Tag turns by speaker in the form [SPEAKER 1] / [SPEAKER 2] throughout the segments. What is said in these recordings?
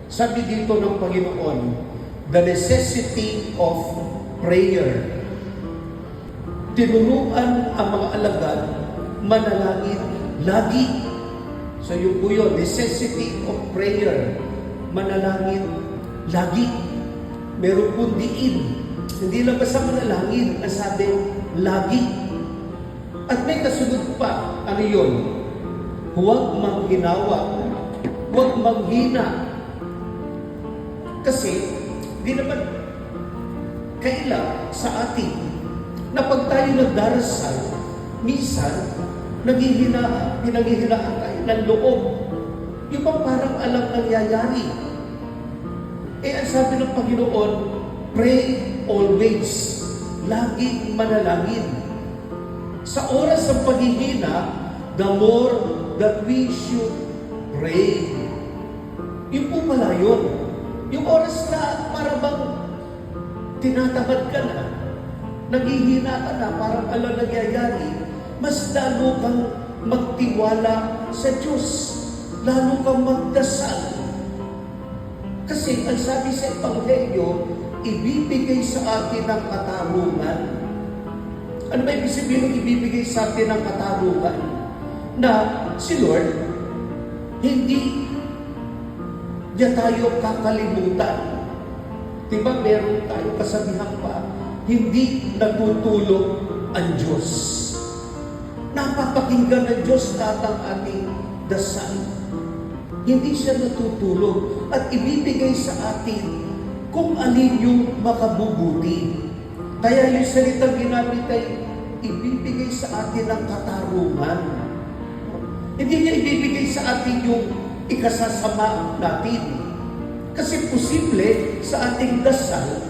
[SPEAKER 1] Sabi dito ng Panginoon, the necessity of prayer. Tinuruan ang mga alagad manalangin lagi. So yun po yun, necessity of prayer. Manalangin lagi. Meron pong diin. Hindi lang basta manalangin, ang sabi, lagi. At may kasunod pa, ano yun? Huwag manghinawa. Huwag manghina. Kasi, di naman kaila sa atin na pag tayo nagdarasal, minsan, pinaghihinaan tayo ng loob. Yung bang parang alam nangyayari. Ang sabi ng Panginoon, pray always. Laging manalangin. Sa oras ng paghihina, the more that we should pray. Yun po pala yun. Yung oras na para bang tinatamad ka na, naghihina ka na, parang alam nangyayari, mas lalo kang magtiwala sa Diyos. Lalo kang magdasal. Kasi ang sabi sa Ebanghelyo, ibibigay sa atin ng katarungan. Ano ba ibig sabihin ng ibibigay sa atin ng katarungan? Na si Lord, hindi niya tayo kakalimutan. Diba meron tayo kasabihan pa, hindi natutulog ang Diyos. Napapakinggan ng Diyos lahat ang ating dasal. Hindi siya natutulog at ibibigay sa atin kung alin yung makabubuti. Kaya yung salitang ginamit ay ibibigay sa atin ang katarungan. Hindi niya ibibigay sa atin yung ikasasama natin. Kasi posible sa ating dasal,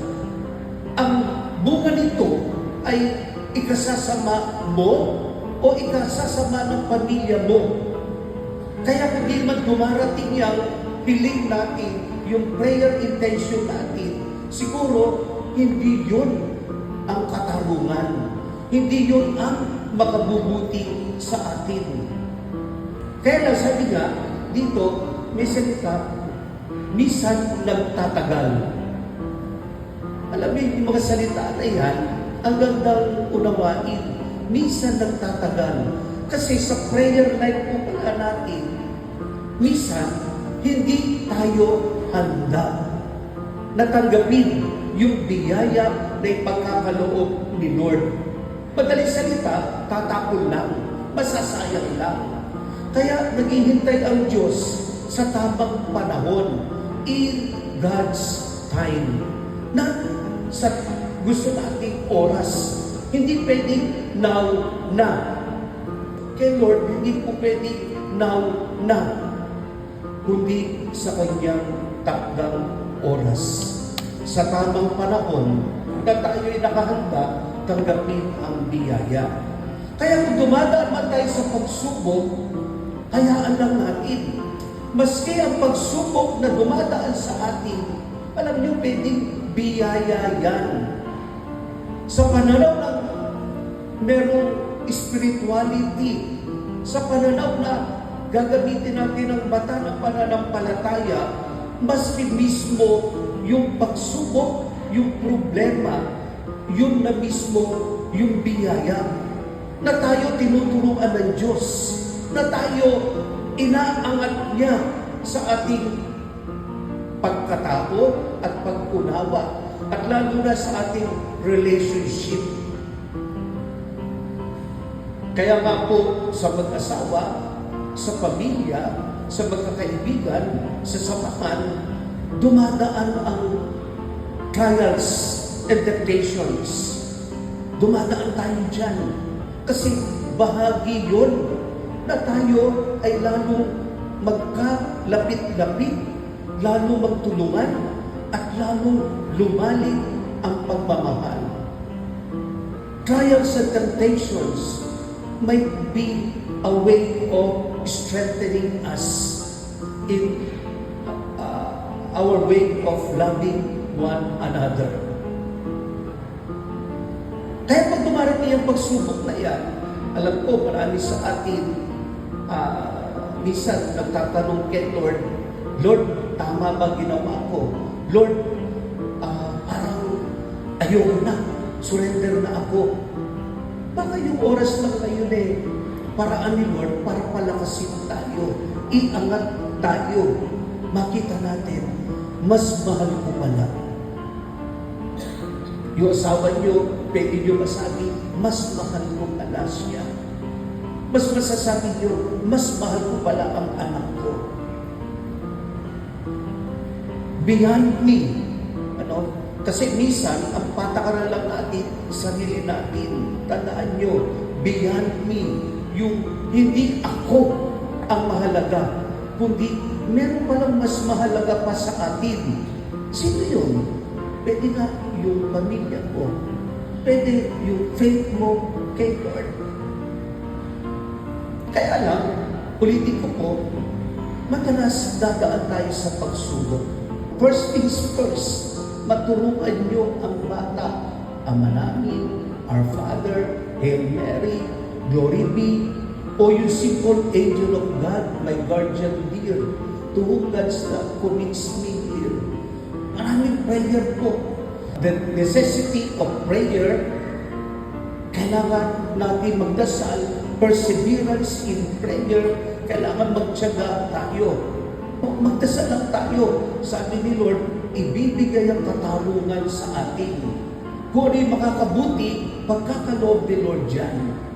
[SPEAKER 1] ang bunga nito ay ikasasama mo o ikasasama ng pamilya mo. Kaya hindi man dumarating yung piling natin, yung prayer intention natin, siguro hindi yun ang katarungan. Hindi yun ang makabubuti sa atin. Kaya lang sabi nga, dito, may salita, minsan nagtatagal. Alam mo yung mga salita na yan, ang gandang unawain, minsan nagtatagal. Kasi sa prayer life po pala natin, minsan, hindi tayo handa na tanggapin yung biyaya na ipagkakaloob ni Lord. Madaling salita, tatapon lang, masasayang lang. Kaya naghihintay ang Diyos sa tamang panahon, in God's time, na sa gusto nating oras. Hindi pwedeng now na. Kay Lord, hindi po pwedeng now na, kundi sa kanyang takdang oras. Sa tamang panahon, na tayo'y nakahanda, tanggapin ang biyaya. Kaya kung dumadaan man tayo sa pagsubok, hayaan lang natin. Maski ang pagsubok na dumadaan sa atin, alam niyo, pwedeng biyaya yan. Sa pananaw ng merong spirituality, sa pananaw na gagamitin natin ang bata ng pananampalataya, maski mismo yung pagsubok, yung problema, yun na mismo yung biyaya na tayo tinuturuan ng Diyos, na tayo inaangat niya sa ating pagkatao at pag-unawa, at lalo na sa ating relationship. Kaya nga po sa mag-asawa, sa pamilya, sa magkakaibigan, sa samahan, dumadaan ang trials and temptations. Dumadaan tayo dyan. Kasi bahagi yun na tayo ay lalo magkalapit-lapit, lalo magtulungan, at lalo lumalim ang pagmamahal. Trials and temptations might be a way of strengthening us in our way of loving one another. Kaya pag dumarating yung pagsubok na yan, alam ko marami sa atin, minsan nagtatanong kay Lord, Lord, tama ba ginawa ko? Lord, parang ayoko na, surrender na ako. Baka yung oras lang ngayon paraan ni Lord para palakasin tayo, iangat tayo, makita natin, mas mahal ko pala. Yung asawa nyo, pwede nyo masabi, mas mahal ko pala siya. Mas masasabi nyo, mas mahal ko pala ang anak ko. Beyond me. Kasi minsan, ang patakaran lang natin, sarili natin. Tandaan nyo, beyond me. Yung hindi ako ang mahalaga, kundi meron palang mas mahalaga pa sa atin. Sino yun? Pwede nga yung pamilya ko. Pwede yung faith mo kay Lord. Kaya lang, ulitin ko po, madalas dadaan tayo sa pagsubok. First things first, maturuan nyo ang bata, Ama namin, Our Father, Hail Mary, Glory be, o you simple angel of God, my guardian dear, to whom God's love commits me here. Maraming prayer po. The necessity of prayer, kailangan natin magdasal, perseverance in prayer, kailangan magtiyaga tayo. Magdasal lang tayo. Sabi ni Lord, ibibigay ang katarungan sa atin. Kung ano yung makakabuti, pagkakaloob ni Lord dyan.